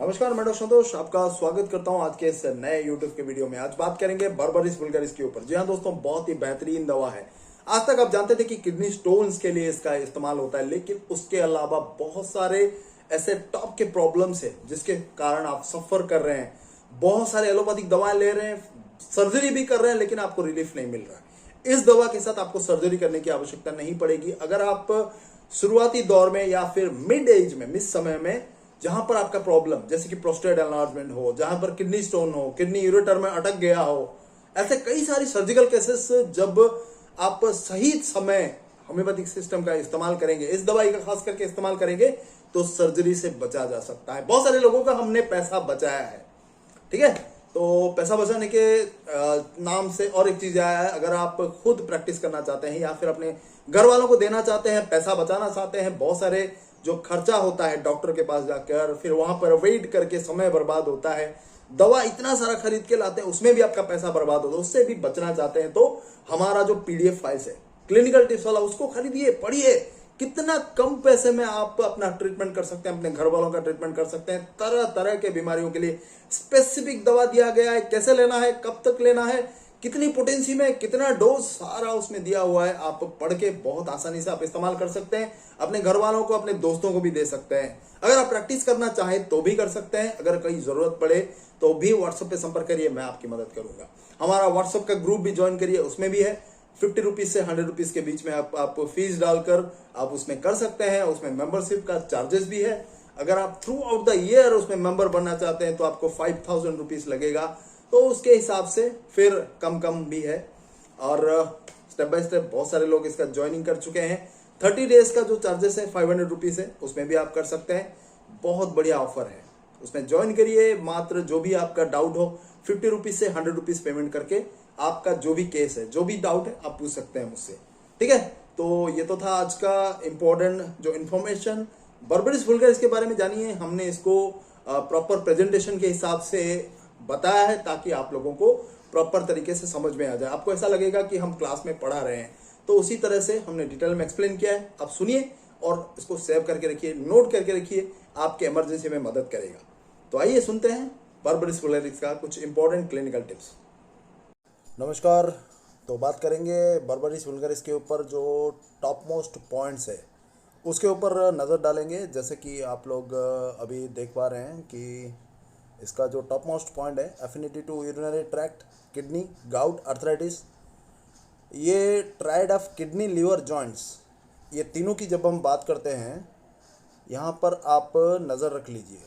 नमस्कार, मैं डॉक्टर संतोष आपका स्वागत करता हूं आज के इस नए यूट्यूब के वीडियो में। आज बात करेंगे बर्बरिस वुल्गारिस के ऊपर। जी हाँ दोस्तों, बहुत ही बेहतरीन दवा है। आज तक आप जानते थे कि किडनी स्टोन्स के लिए इसका इस्तेमाल होता है, लेकिन उसके अलावा बहुत सारे ऐसे टॉप के प्रॉब्लम्स है जिसके कारण आप सफर कर रहे हैं। बहुत सारे एलोपैथिक दवाएं ले रहे हैं, सर्जरी भी कर रहे हैं, लेकिन आपको रिलीफ नहीं मिल रहा है। इस दवा के साथ आपको सर्जरी करने की आवश्यकता नहीं पड़ेगी। अगर आप शुरुआती दौर में या फिर मिड एज में, मिड समय में, जहां पर आपका प्रॉब्लम जैसे कि प्रोस्टेट एनलार्जमेंट हो, जहां पर किडनी स्टोन हो, किडनी यूरेटर में अटक गया हो, ऐसे कई सारी सर्जिकल केसेस जब आप सही समय होम्योपैथिक सिस्टम का इस्तेमाल करेंगे, इस दवाई का खास करके इस्तेमाल करेंगे, तो सर्जरी से बचा जा सकता है। बहुत सारे लोगों का हमने पैसा बचाया है, ठीक है। तो पैसा बचाने के नाम से और एक चीज आया है। अगर आप खुद प्रैक्टिस करना चाहते हैं या फिर अपने घर वालों को देना चाहते हैं, पैसा बचाना चाहते हैं, बहुत सारे जो खर्चा होता है डॉक्टर के पास जाकर, फिर वहां पर वेट करके समय बर्बाद होता है, दवा इतना सारा खरीद के लाते हैं, उसमें भी आपका पैसा बर्बाद होता है, उससे भी बचना चाहते हैं तो हमारा जो पीडीएफ फाइल्स है क्लिनिकल टिप्स वाला, उसको खरीदिए, पढ़िए। कितना कम पैसे में आप अपना ट्रीटमेंट कर सकते हैं, अपने घर वालों का ट्रीटमेंट कर सकते हैं। तरह तरह के बीमारियों के लिए स्पेसिफिक दवा दिया गया है, कैसे लेना है, कब तक लेना है, कितनी पोटेंसी में, कितना डोज, सारा उसमें दिया हुआ है। आप पढ़ के बहुत आसानी से आप इस्तेमाल कर सकते हैं, अपने घर वालों को, अपने दोस्तों को भी दे सकते हैं। अगर आप प्रैक्टिस करना चाहें तो भी कर सकते हैं। अगर कहीं जरूरत पड़े तो भी व्हाट्सएप पे संपर्क करिए, मैं आपकी मदद करूंगा। हमारा व्हाट्सएप का ग्रुप भी ज्वाइन करिए, उसमें भी है 50 रुपीज से 100 रुपीज के बीच में आप फीस डालकर आप उसमें कर सकते हैं। उसमें मेंबरशिप का चार्जेस भी है। अगर आप थ्रू आउट द ईयर उसमें मेंबर बनना चाहते हैं तो आपको 5000 रुपीज लगेगा। तो उसके हिसाब से फिर कम कम भी है। और स्टेप बाय स्टेप बहुत सारे लोग इसका ज्वाइनिंग कर चुके हैं। 30 डेज का जो चार्जेस है 500 रुपीज है, उसमें भी आप कर सकते हैं। बहुत बढ़िया ऑफर है, उसमें ज्वाइन करिए। मात्र जो भी आपका डाउट हो 50 रुपीज से 100 रुपीज पेमेंट करके आपका जो भी केस है, जो भी डाउट है, आप पूछ सकते हैं मुझसे, ठीक है। तो ये तो था आज का इंपॉर्टेंट जो इन्फॉर्मेशन। बर्बरिस वुल्गारिस के बारे में जानिए। हमने इसको प्रॉपर प्रेजेंटेशन के हिसाब से बताया है ताकि आप लोगों को प्रॉपर तरीके से समझ में आ जाए। आपको ऐसा लगेगा कि हम क्लास में पढ़ा रहे हैं, तो उसी तरह से हमने डिटेल में एक्सप्लेन किया है। आप सुनिए और इसको सेव करके रखिए, नोट करके रखिए, आपके इमरजेंसी में मदद करेगा। तो आइए सुनते हैं बर्बरिस वुल्गारिस का कुछ इंपॉर्टेंट क्लिनिकल टिप्स। नमस्कार, तो बात करेंगे बर्बरिस वुल्गारिस के ऊपर जो टॉप मोस्ट पॉइंट्स है उसके ऊपर नज़र डालेंगे। जैसे कि आप लोग अभी देख पा रहे हैं कि इसका जो टॉप मोस्ट पॉइंट है, affinity to urinary tract, kidney, gout, arthritis, ये triad of kidney, liver, joints, ये तीनों की जब हम बात करते हैं, यहाँ पर आप नज़र रख लीजिए।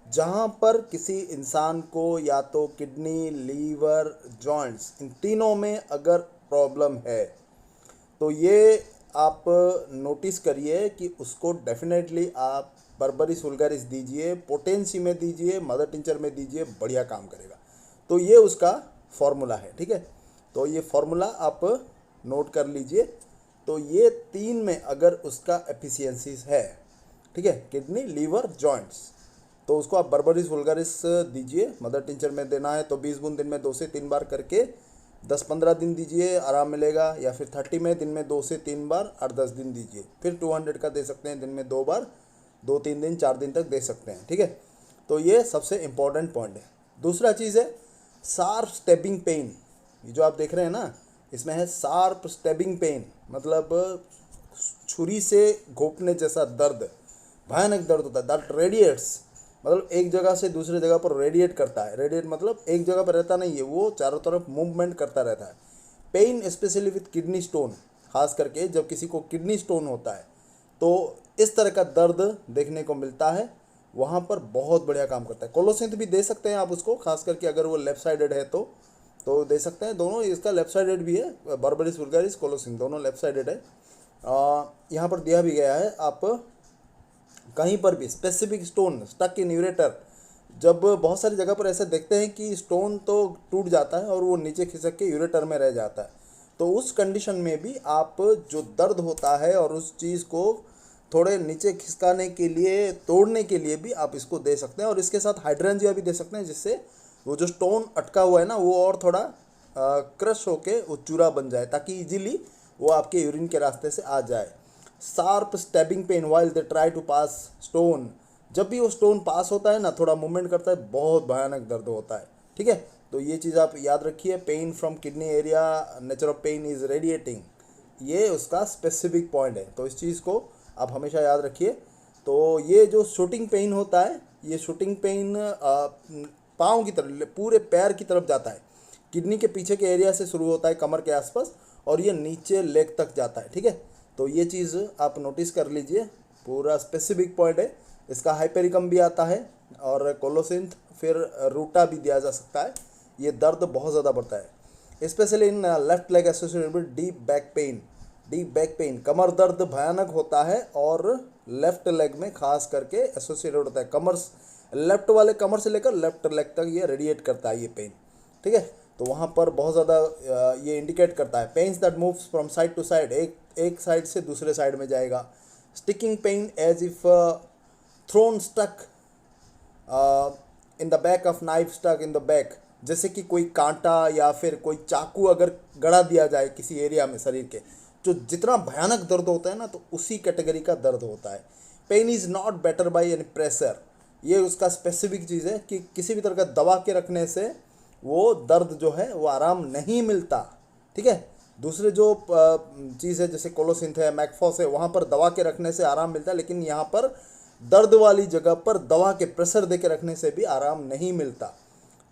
जहाँ पर किसी इंसान को या तो किडनी, लीवर, जॉइंट्स, इन तीनों में अगर प्रॉब्लम है तो ये आप नोटिस करिए कि उसको डेफिनेटली आप बर्बरिस वुल्गारिस दीजिए, पोटेंसी में दीजिए, मदर टिंचर में दीजिए, बढ़िया काम करेगा। तो ये उसका फॉर्मूला है, ठीक है। तो ये फॉर्मूला आप नोट कर लीजिए। तो ये तीन में अगर उसका एफिशिएंसीज है, ठीक है, किडनी, लीवर, जॉइंट्स, तो उसको आप बर्बरिस वुल्गारिस दीजिए। मदर टिंचर में देना है तो 20 बूंद दिन में 2 से 3 बार करके 10-15 दिन दीजिए, आराम मिलेगा। या फिर 30 में दिन में 2 से 3 बार 8-10 दिन दीजिए। फिर 200 का दे सकते हैं, दिन में 2 बार, 2-3 दिन, 4 दिन तक दे सकते हैं, ठीक है। तो ये सबसे इम्पॉर्टेंट पॉइंट है। दूसरा चीज़ है शार्प स्टैबिंग पेन। ये जो आप देख रहे हैं ना, इसमें है शार्प स्टैबिंग पेन, मतलब छुरी से घोंपने जैसा दर्द, भयानक दर्द होता है। दैट रेडिएट्स, मतलब एक जगह से दूसरी जगह पर रेडिएट करता है। रेडिएट मतलब एक जगह पर रहता नहीं है, वो चारों तरफ मूवमेंट करता रहता है। Pain specially with kidney stone, खास करके जब किसी को किडनी स्टोन होता है तो इस तरह का दर्द देखने को मिलता है। वहाँ पर बहुत बढ़िया काम करता है। कोलोसिंथ भी दे सकते हैं आप उसको, खास करके अगर वो लेफ्ट साइडेड है तो दे सकते हैं। दोनों, इसका लेफ्ट साइडेड भी है, बर्बरिस वुल्गारिस, कोलोसिंथ, दोनों लेफ्ट साइडेड है। यहाँ पर दिया भी गया है। आप कहीं पर भी specific stone stuck in ureter, जब बहुत सारी जगह पर ऐसे देखते हैं कि स्टोन तो टूट जाता है और वो नीचे खिसक के यूरेटर में रह जाता है, तो उस कंडीशन में भी आप जो दर्द होता है और उस चीज़ को थोड़े नीचे खिसकाने के लिए, तोड़ने के लिए भी आप इसको दे सकते हैं। और इसके साथ हाइड्रेंजिया भी दे सकते हैं, जिससे वो जो स्टोन अटका हुआ है ना, वो और थोड़ा क्रश होके वो चूरा बन जाए, ताकि इजीली वो आपके यूरिन के रास्ते से आ जाए। Sharp stabbing pain while they try to pass stone, जब भी वो स्टोन पास होता है ना, थोड़ा मूवमेंट करता है, बहुत भयानक दर्द होता है। ठीक है, तो ये चीज़ आप याद रखिए। Pain from kidney area, nature of pain is radiating, ये उसका स्पेसिफिक पॉइंट है, तो इस चीज़ को आप हमेशा याद रखिए। तो ये जो शूटिंग पेन होता है, ये शूटिंग पेन पाँव की तरफ, पूरे पैर की तरफ जाता है। किडनी के पीछे के एरिया से शुरू होता है, कमर के आसपास, और ये नीचे लेग तक जाता है। ठीक है, तो ये चीज़ आप नोटिस कर लीजिए, पूरा स्पेसिफिक पॉइंट है। इसका हाइपेरिकम भी आता है और कोलोसिंथ, फिर रूटा भी दिया जा सकता है। ये दर्द बहुत ज़्यादा बढ़ता है, specially in left leg associated with deep back pain. Deep back pain, कमर दर्द भयानक होता है और लेफ्ट लेग में खास करके एसोसिएटेड होता है। कमर, लेफ्ट वाले कमर से लेकर लेफ्ट लेग तक ये रेडिएट करता है ये पेन। ठीक है, तो वहाँ पर बहुत ज़्यादा ये इंडिकेट करता है। Pains that moves from side to side, एक साइड से दूसरे साइड में जाएगा। Sticking pain as if thrown stuck in the back of knife stuck in the back, जैसे कि कोई कांटा या फिर कोई चाकू अगर गड़ा दिया जाए किसी एरिया में शरीर के, जो जितना भयानक दर्द होता है ना, तो उसी कैटेगरी का दर्द होता है। Pain is not better by any pressure, ये उसका स्पेसिफिक चीज़ है कि किसी भी तरह का दबा के रखने से वो दर्द जो है वो आराम नहीं मिलता। ठीक है, दूसरे जो चीज़ है जैसे कोलोसिंथ है, मैकफॉस है, वहाँ पर दबा के रखने से आराम मिलता है, लेकिन यहाँ पर दर्द वाली जगह पर दबा के प्रेशर दे के रखने से भी आराम नहीं मिलता।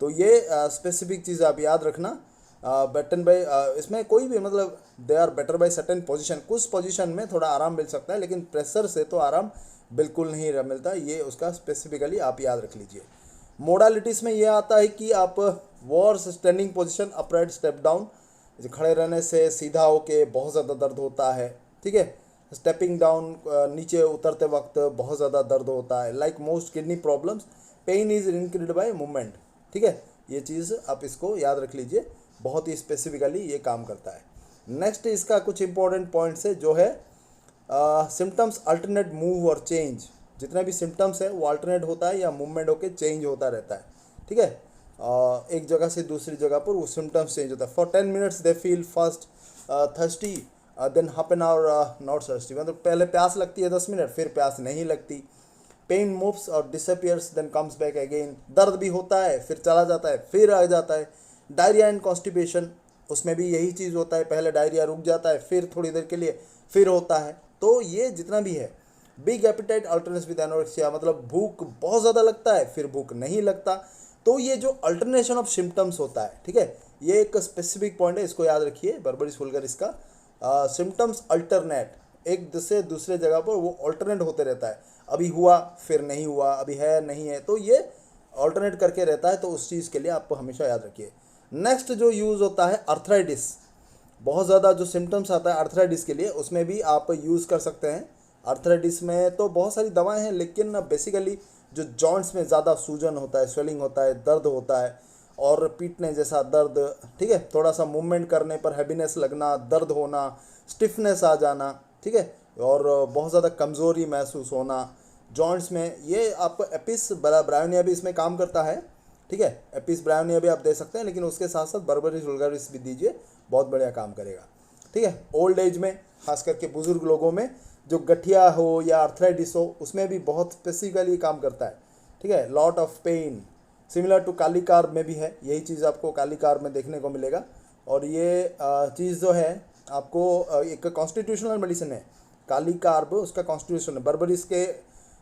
तो ये स्पेसिफिक चीज़ आप याद रखना। बेटर बाई, इसमें कोई भी मतलब they are better by certain position, कुछ पोजीशन में थोड़ा आराम मिल सकता है, लेकिन प्रेशर से तो आराम बिल्कुल नहीं मिलता। ये उसका स्पेसिफिकली आप याद रख लीजिए। मोडालिटीज़ में ये आता है कि आप Wars standing position, upright step down, खड़े रहने से सीधा होके बहुत ज़्यादा दर्द होता है। ठीक है, स्टेपिंग डाउन, नीचे उतरते वक्त बहुत ज़्यादा दर्द होता है। Like most kidney problems, pain is increased by movement. ठीक है, ये चीज़ आप इसको याद रख लीजिए, बहुत ही स्पेसिफिकली ये काम करता है। नेक्स्ट इसका कुछ इंपॉर्टेंट पॉइंट्स है जो है सिम्टम्स अल्टरनेट मूव और चेंज। जितने भी सिम्टम्स है वो अल्टरनेट होता है या मूवमेंट होकर चेंज होता रहता है। ठीक है, एक जगह से दूसरी जगह पर वो सिम्टम्स चेंज होता है। For 10 minutes they feel first thirsty, than half an hour not thirsty, मतलब पहले प्यास लगती है 10 मिनट, फिर प्यास नहीं लगती। पेन मूव्स और disappears then comes back again, दर्द भी होता है फिर चला जाता है फिर आ जाता है। डायरिया एंड कॉन्स्टिपेशन, उसमें भी यही चीज़ होता है, पहले डायरिया रुक जाता है फिर थोड़ी देर के लिए फिर होता है। तो ये जितना भी है, big appetite alternates with anorexia, मतलब भूख बहुत ज़्यादा लगता है फिर भूख नहीं लगता। तो ये जो अल्टरनेशन ऑफ सिम्टम्स होता है, ठीक है, ये एक स्पेसिफिक पॉइंट है, इसको याद रखिए। बर्बरिस वुल्गारिस का सिम्टम्स अल्टरनेट, एक से दूसरे जगह पर वो अल्टरनेट होते रहता है, अभी हुआ फिर नहीं हुआ, अभी है नहीं है, तो ये अल्टरनेट करके रहता है। तो उस चीज़ के लिए आपको हमेशा याद रखिए। नेक्स्ट जो यूज़ होता है अर्थराइटिस, बहुत ज़्यादा जो सिम्टम्स आता है अर्थराइटिस के लिए, उसमें भी आप यूज़ कर सकते हैं। अर्थराइटिस में तो बहुत सारी दवाएं हैं, लेकिन बेसिकली जो जॉइंट्स में ज़्यादा सूजन होता है, स्वेलिंग होता है, दर्द होता है और पीटने जैसा दर्द, ठीक है, थोड़ा सा मूवमेंट करने पर हैवीनेस लगना, दर्द होना, स्टिफनेस आ जाना, ठीक है, और बहुत ज़्यादा कमज़ोरी महसूस होना जॉइंट्स में, ये आपको एपिस ब्रायोनिया भी इसमें काम करता है। ठीक है, एपिस ब्रायोनिया भी आप दे सकते हैं, लेकिन उसके साथ साथ बर्बरिस वुल्गारिस भी दीजिए, बहुत बढ़िया काम करेगा। ठीक है, ओल्ड एज में खास करके बुजुर्ग लोगों में जो गठिया हो या अर्थराइटिस हो, उसमें भी बहुत स्पेसिफिकली काम करता है। ठीक है, lot of pain, similar to kali carb में भी है, यही चीज़ आपको काली कार्ब में देखने को मिलेगा। और ये चीज़ जो है आपको एक कॉन्स्टिट्यूशनल मेडिसिन है, काली कार्ब उसका कॉन्स्टिट्यूशन है। बर्बरिस के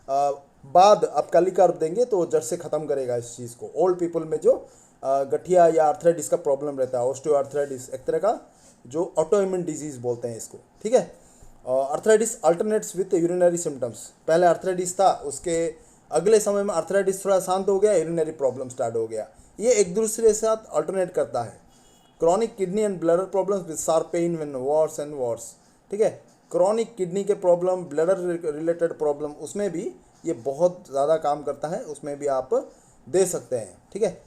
बाद आप काली कार्ब देंगे तो जड़ से ख़त्म करेगा इस चीज़ को। ओल्ड पीपल में जो गठिया या अर्थराइटिस का प्रॉब्लम रहता है, ऑस्टियोआर्थराइटिस, एक तरह का जो ऑटोइम्यून डिजीज़ बोलते हैं इसको। ठीक है, arthritis alternates with urinary symptoms, पहले अर्थराइटिस था, उसके अगले समय में अर्थराइटिस थोड़ा शांत हो गया, यूरिनरी प्रॉब्लम स्टार्ट हो गया, ये एक दूसरे के साथ अल्टरनेट करता है। Chronic kidney and bladder problems with sharp pain when worse and worse. ठीक है, क्रॉनिक किडनी के प्रॉब्लम, ब्लडर रिलेटेड प्रॉब्लम, उसमें भी ये बहुत ज़्यादा काम करता है, उसमें भी आप दे सकते हैं। ठीक है,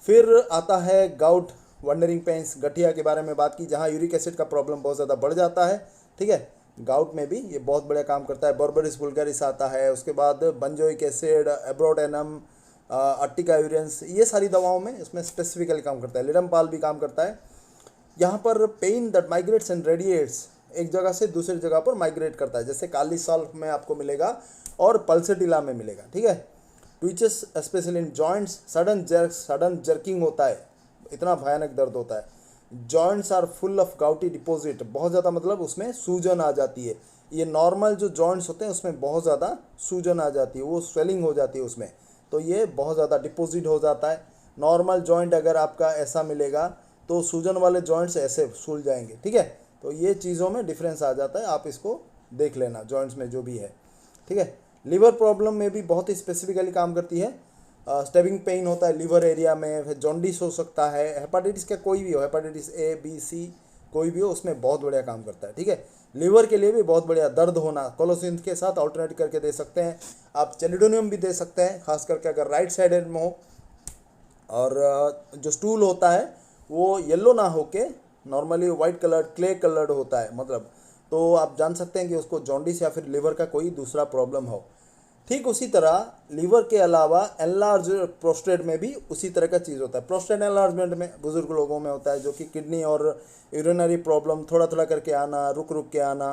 फिर आता है गाउट, वंडरिंग पेन्स, गठिया के बारे में बात की, जहाँ यूरिक एसिड का प्रॉब्लम बहुत ज़्यादा बढ़ जाता है। ठीक है, गाउट में भी ये बहुत बढ़िया काम करता है। बर्बरिस वुल्गारिस आता है, उसके बाद benzoic acid, abrotanum, Ertiga urens, ये सारी दवाओं में इसमें स्पेसिफिकली काम करता है। लिडमपाल भी काम करता है। यहाँ पर pain that migrates and radiates, एक जगह से दूसरी जगह पर माइग्रेट करता है, जैसे काली सॉल्व में आपको मिलेगा और पल्सेटिला में मिलेगा, ठीक है। Twitches specially in joints, sudden jerking होता है, इतना भयानक दर्द होता है। Joints are full of gouty deposit, बहुत ज़्यादा मतलब उसमें सूजन आ जाती है। ये नॉर्मल जो जॉइंट्स होते हैं उसमें बहुत ज़्यादा सूजन आ जाती है, वो स्वेलिंग हो जाती है उसमें, तो ये बहुत ज़्यादा डिपॉजिट हो जाता है। नॉर्मल जॉइंट अगर आपका ऐसा मिलेगा तो सूजन वाले जॉइंट्स ऐसे फूल जाएंगे, ठीक है। तो ये चीज़ों में डिफरेंस आ जाता है, आप इसको देख लेना जॉइंट्स में जो भी है, ठीक है। लीवर प्रॉब्लम में भी बहुत ही स्पेसिफिकली काम करती है। स्टेबिंग पेन होता है लीवर एरिया में, फिर जॉन्डिस हो सकता है, हेपाटाइटिस का कोई भी हो, हेपाटाइटिस ए बी सी कोई भी हो, उसमें बहुत बढ़िया काम करता है, ठीक है। लीवर के लिए भी बहुत बढ़िया, दर्द होना कोलोसिन के साथ अल्टरनेट करके दे सकते हैं आप। चेलिडोनियम भी दे सकते हैं, खास करके अगर राइट साइडेड में हो। और जो स्टूल होता है वो येलो ना होके normally white colour clay coloured होता है, मतलब तो आप जान सकते हैं कि उसको जॉन्डिस या फिर लीवर का कोई दूसरा प्रॉब्लम हो। ठीक उसी तरह लीवर के अलावा एनलार्ज प्रोस्टेट में भी उसी तरह का चीज़ होता है। प्रोस्टेट एनलार्जमेंट में बुजुर्ग लोगों में होता है, जो कि किडनी और यूरिनरी प्रॉब्लम थोड़ा थोड़ा करके आना, रुक रुक के आना,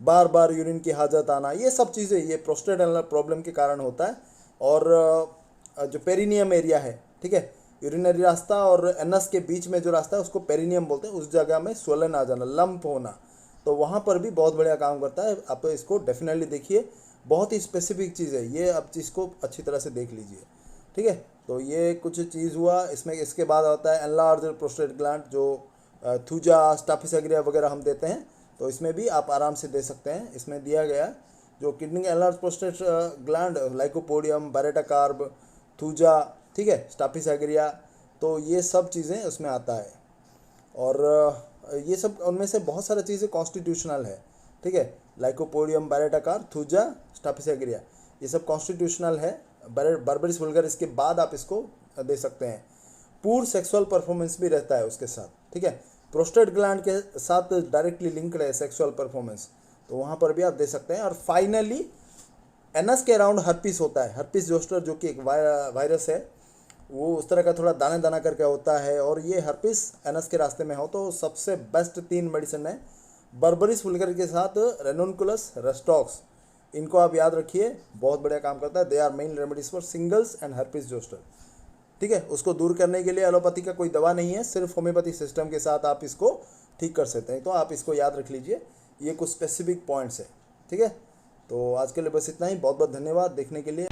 बार बार यूरिन की हाजत आना, ये सब चीज़ें ये प्रोस्टेट प्रॉब्लम के कारण होता है। और जो पेरिनियम एरिया है, ठीक है, यूरिनरी रास्ता और एनस के बीच में जो रास्ता है उसको पेरिनियम बोलते हैं, उस जगह में स्वलन आ जाना, लंप होना, तो वहाँ पर भी बहुत बढ़िया काम करता है। आप इसको डेफिनेटली देखिए, बहुत ही स्पेसिफिक चीज़ है ये, आप इसको अच्छी तरह से देख लीजिए, ठीक है। तो ये कुछ चीज़ हुआ इसमें। इसके बाद आता है एनलार्ज प्रोस्टेट ग्लैंड, जो थूजा स्टाफिसग्रिया वगैरह हम देते हैं, तो इसमें भी आप आराम से दे सकते हैं। इसमें दिया गया जो kidney enlarge prostate gland, lycopodium, baryta carb, thuja, ठीक है, स्टाफिसग्रिया, तो ये सब चीज़ें उसमें आता है। और ये सब उनमें से बहुत सारी चीज़ें कॉन्स्टिट्यूशनल है, ठीक है। लाइकोपोडियम, बैरेटाकार, थूजा, स्टाफिसग्रिया, ये सब कॉन्स्टिट्यूशनल है। बार्बरिस वुल्गारिस के बाद आप इसको दे सकते हैं। पूर सेक्सुअल परफॉर्मेंस भी रहता है उसके साथ, ठीक है। प्रोस्टेट ग्लैंड के साथ डायरेक्टली लिंक्ड है सेक्सुअल परफॉर्मेंस, तो वहाँ पर भी आप दे सकते हैं। और फाइनली एनस के अराउंड हर्पिस होता है, हर्पिस जोस्टर, जो कि एक वायरस है, वो उस तरह का थोड़ा दाना दाना करके होता है। और ये हर्पिस एनस के रास्ते में हो तो सबसे बेस्ट 3 मेडिसिन है बर्बरिस वुल्गारिस के साथ रेनोनकुलस, रेस्टॉक्स, इनको आप याद रखिए, बहुत बढ़िया काम करता है। They are main remedies for shingles and herpes zoster, ठीक है। उसको दूर करने के लिए एलोपैथी का कोई दवा नहीं है, सिर्फ होम्योपैथी सिस्टम के साथ आप इसको ठीक कर सकते हैं। तो आप इसको याद रख लीजिए, ये कुछ स्पेसिफिक पॉइंट्स है, ठीक है। तो आज के लिए बस इतना ही, बहुत बहुत धन्यवाद देखने के लिए।